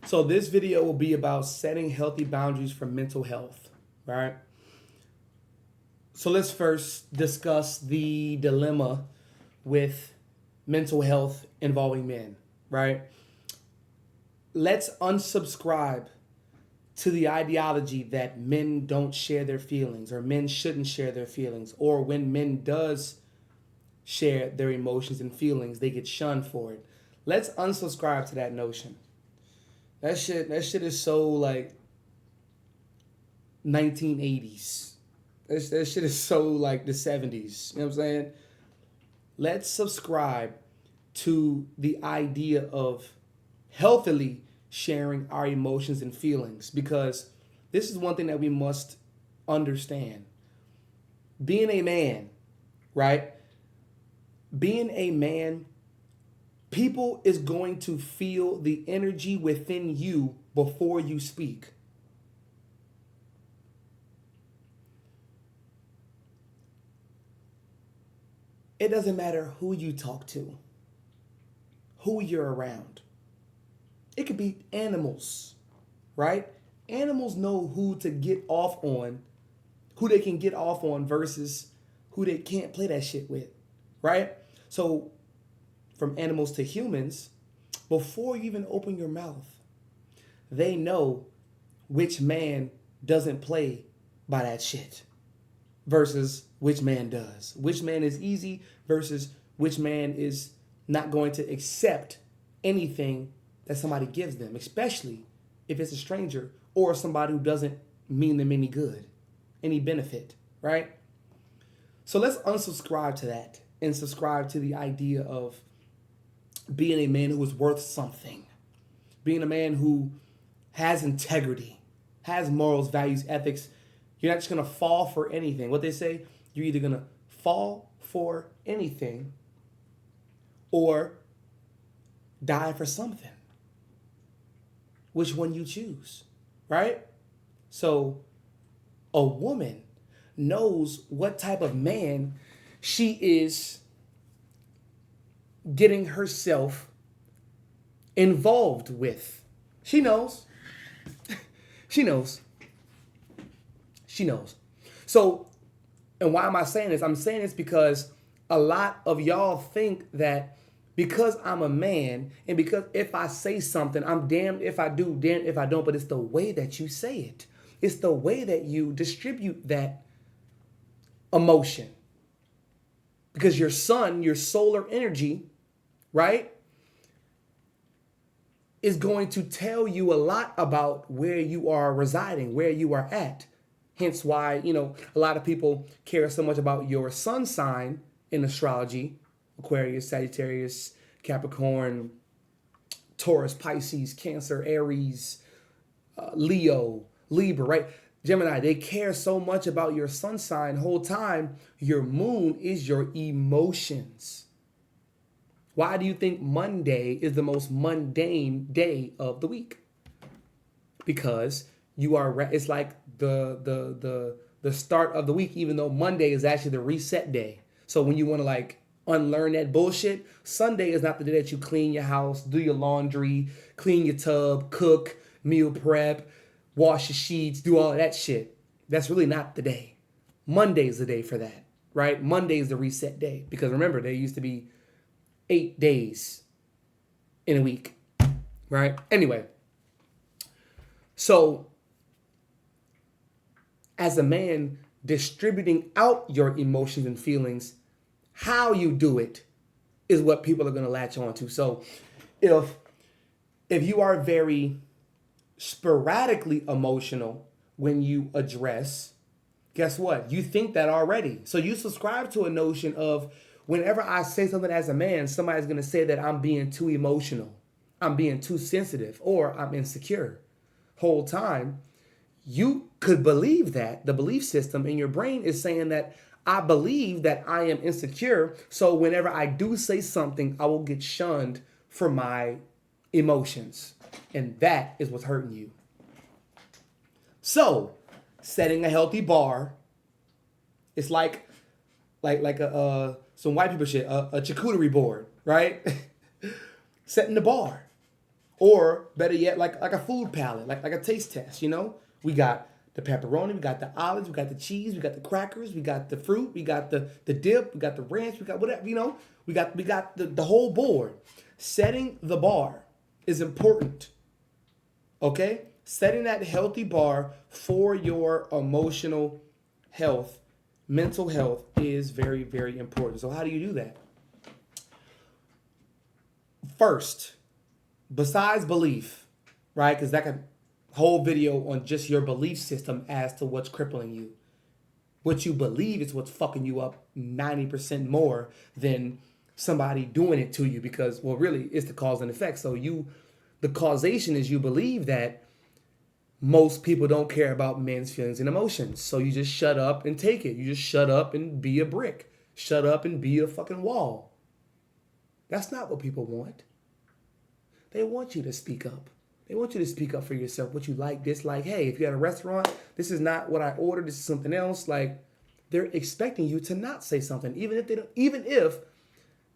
So this video will be about setting healthy boundaries for mental health, right? So let's first discuss the dilemma with mental health involving men, right? Let's unsubscribe to the ideology that men don't share their feelings or men shouldn't share their feelings, or when men does share their emotions and feelings, they get shunned for it. Let's unsubscribe to that notion. That shit is so like 1980s. That shit is so like the 70s. You know what I'm saying? Let's subscribe to the idea of healthily sharing our emotions and feelings, because this is one thing that we must understand. Being a man, right? Being a man, people is going to feel the energy within you before you speak. It doesn't matter who you talk to, who you're around. It could be animals, right? Animals know who to get off on, who they can get off on versus who they can't play that shit with, right? So from animals to humans, before you even open your mouth, they know which man doesn't play by that shit versus which man does. Which man is easy versus which man is not going to accept anything that somebody gives them, especially if it's a stranger or somebody who doesn't mean them any good, any benefit, right? So let's unsubscribe to that and subscribe to the idea of being a man who is worth something, being a man who has integrity, has morals, values, ethics. You're not just going to fall for anything. What they say, you're either going to fall for anything or die for something. Which one you choose, right? So a woman knows what type of man she is getting herself involved with. She knows. She knows. She knows. So, and why am I saying this? I'm saying this because a lot of y'all think that because I'm a man and because if I say something, I'm damned if I do, damned if I don't, but it's the way that you say it. It's the way that you distribute that emotion. Because your sun, your solar energy, right, is going to tell you a lot about where you are residing, where you are at. Hence why, a lot of people care so much about your sun sign in astrology. Aquarius, Sagittarius, Capricorn, Taurus, Pisces, Cancer, Aries, Leo, Libra, right? Gemini, they care so much about your sun sign. Whole time, your moon is your emotions. Why do you think Monday is the most mundane day of the week? Because you are, it's like the start of the week, even though Monday is actually the reset day. So when you want to unlearn that bullshit, Sunday is not the day that you clean your house, do your laundry, clean your tub, cook, meal prep, wash your sheets, do all of that shit. That's really not the day. Monday is the day for that, right? Monday is the reset day. Because remember, there used to be 8 days in a week, right? Anyway, so as a man distributing out your emotions and feelings, how you do it is what people are going to latch on to. So if you are very sporadically emotional when you address, guess what? You think that already. So you subscribe to a notion of whenever I say something as a man, somebody's going to say that I'm being too emotional, I'm being too sensitive, or I'm insecure. Whole time, you could believe that the belief system in your brain is saying that I believe that I am insecure. So whenever I do say something, I will get shunned for my emotions. And that is what's hurting you. So setting a healthy bar, it's like some white people shit, a charcuterie board, right? Setting the bar. Or better yet, like a food palette, like a taste test, you know? We got the pepperoni, we got the olives, we got the cheese, we got the crackers, we got the fruit, we got the dip, we got the ranch, we got whatever, you know? We got the whole board. Setting the bar is important. Okay? Setting that healthy bar for your emotional health, mental health is very, very important. So how do you do that? First, besides belief, right? Because that could whole video on just your belief system as to what's crippling you. What you believe is what's fucking you up 90% more than somebody doing it to you, because, well, really, it's the cause and effect. So the causation is you believe that most people don't care about men's feelings and emotions. So you just shut up and take it. You just shut up and be a brick. Shut up and be a fucking wall. That's not what people want. They want you to speak up. They want you to speak up for yourself, what you like, dislike. Hey, if you're at a restaurant, this is not what I ordered, this is something else. Like, they're expecting you to not say something, even if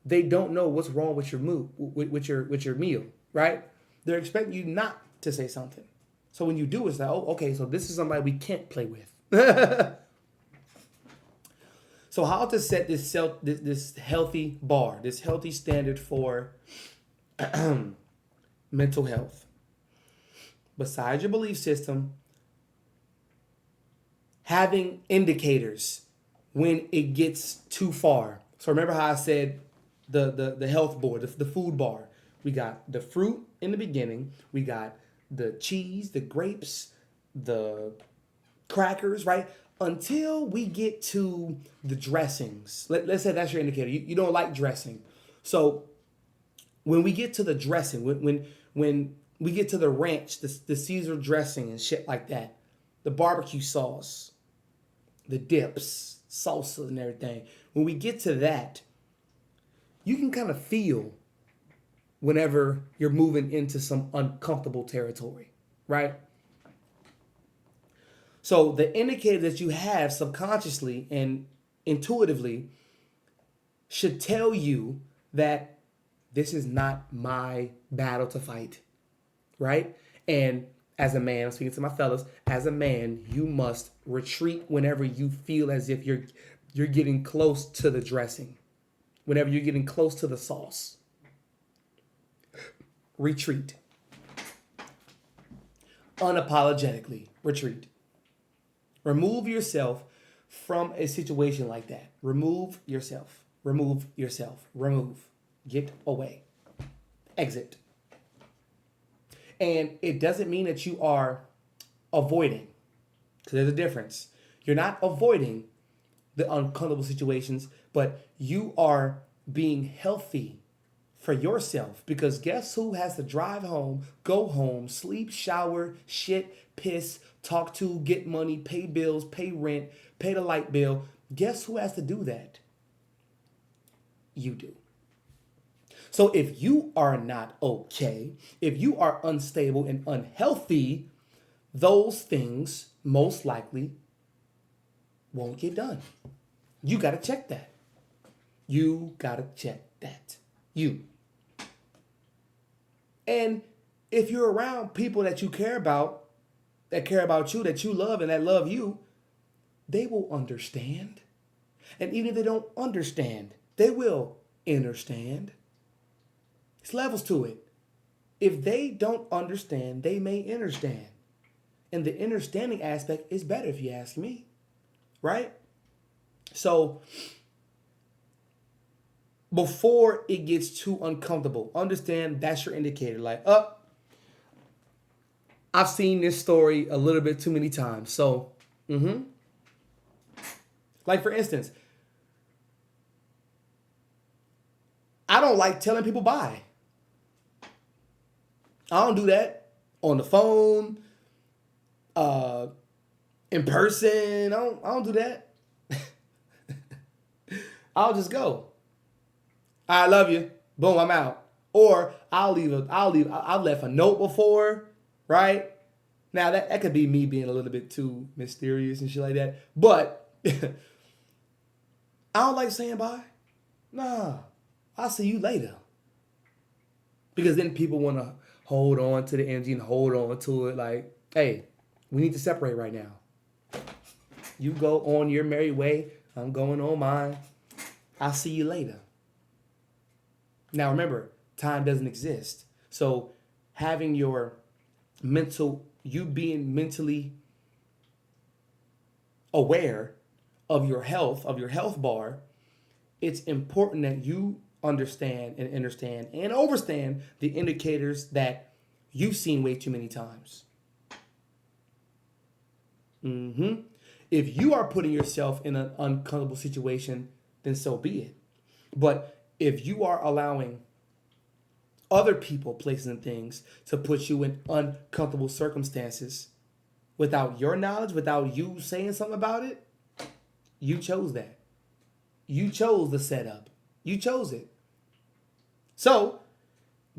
they don't know what's wrong with your mood, with your meal, right? They're expecting you not to say something. So when you do, it's like, oh, okay, so this is somebody we can't play with. So how to set this healthy bar, this healthy standard for mental health? Besides your belief system, having indicators when it gets too far. So remember how I said the health board, the food bar. We got the fruit in the beginning. We got the cheese, the grapes, the crackers, right? Until we get to the dressings. Let's say that's your indicator. You don't like dressing. So when we get to the dressing, when we get to the ranch, the Caesar dressing and shit like that, the barbecue sauce, the dips, salsa and everything, when we get to that, you can kind of feel whenever you're moving into some uncomfortable territory, right? So the indicator that you have subconsciously and intuitively should tell you that this is not my battle to fight, right? And as a man, I'm speaking to my fellas, as a man, you must retreat whenever you feel as if you're getting close to the dressing, whenever you're getting close to the sauce. Retreat. Unapologetically retreat. Remove yourself from a situation like that. Remove yourself. Remove yourself. Remove. Get away. Exit. And it doesn't mean that you are avoiding, because there's a difference. You're not avoiding the uncomfortable situations, but you are being healthy for yourself, because guess who has to drive home, go home, sleep, shower, shit, piss, talk to, get money, pay bills, pay rent, pay the light bill? Guess who has to do that? You do. So if you are not okay, if you are unstable and unhealthy, those things most likely won't get done. You got to check that. You got to check that. You. And if you're around people that you care about, that care about you, that you love and that love you, they will understand. And even if they don't understand, they will understand. It's levels to it. If they don't understand, they may understand. And the understanding aspect is better, if you ask me. Right? So before it gets too uncomfortable, understand that's your indicator. Like, I've seen this story a little bit too many times. So, like for instance, I don't like telling people bye. I don't do that on the phone, in person. I don't do that. I'll just go. I love you. Boom, I'm out. Or I've left a note before, right? Now that could be me being a little bit too mysterious and shit like that. But I don't like saying bye. Nah, I'll see you later. Because then people want to hold on to the energy and hold on to it like, hey, we need to separate right now. You go on your merry way. I'm going on mine. I'll see you later. Now remember, time doesn't exist. So having you being mentally aware of your health bar, it's important that you understand and overstand the indicators that you've seen way too many times. If you are putting yourself in an uncomfortable situation, then so be it. But if you are allowing other people, places, and things to put you in uncomfortable circumstances without your knowledge, without you saying something about it, you chose that. You chose the setup. You chose it. So,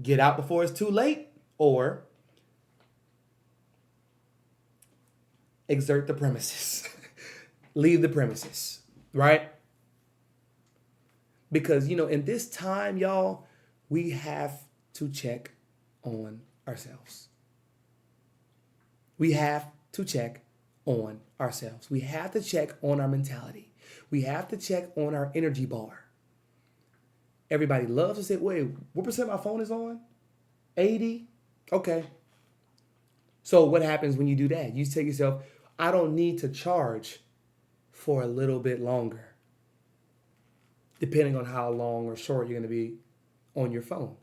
get out before it's too late, or exert the premises. Leave the premises, right? Because, in this time, y'all, we have to check on ourselves. We have to check on ourselves. We have to check on our mentality. We have to check on our energy bar. Everybody loves to say, wait, what percent my phone is on? 80? Okay. So what happens when you do that? You tell yourself, I don't need to charge for a little bit longer, depending on how long or short you're going to be on your phone.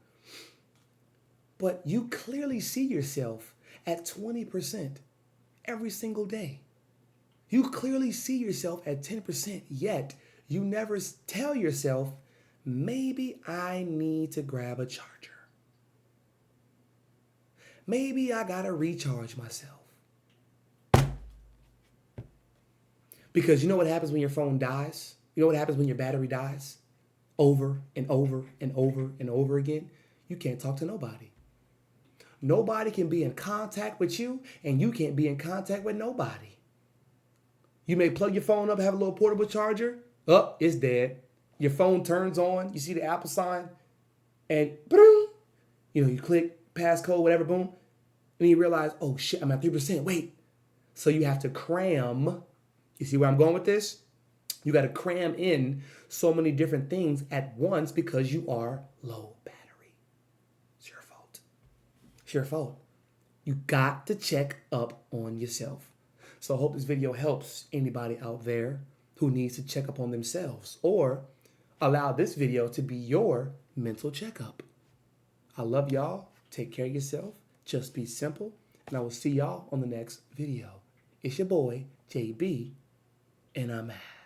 But you clearly see yourself at 20% every single day. You clearly see yourself at 10%, yet you never tell yourself, maybe I need to grab a charger. Maybe I got to recharge myself. Because you know what happens when your phone dies? You know what happens when your battery dies? Over and over and over and over again? You can't talk to nobody. Nobody can be in contact with you, and you can't be in contact with nobody. You may plug your phone up, have a little portable charger. Oh, it's dead. Your phone turns on. You see the Apple sign, and boom, you click passcode, whatever, boom, and you realize, oh shit, I'm at 3%. Wait. So you have to cram. You see where I'm going with this? You got to cram in so many different things at once because you are low battery. It's your fault. It's your fault. You got to check up on yourself. So I hope this video helps anybody out there who needs to check up on themselves, or allow this video to be your mental checkup. I love y'all. Take care of yourself. Just be simple. And I will see y'all on the next video. It's your boy, JB, and I'm out.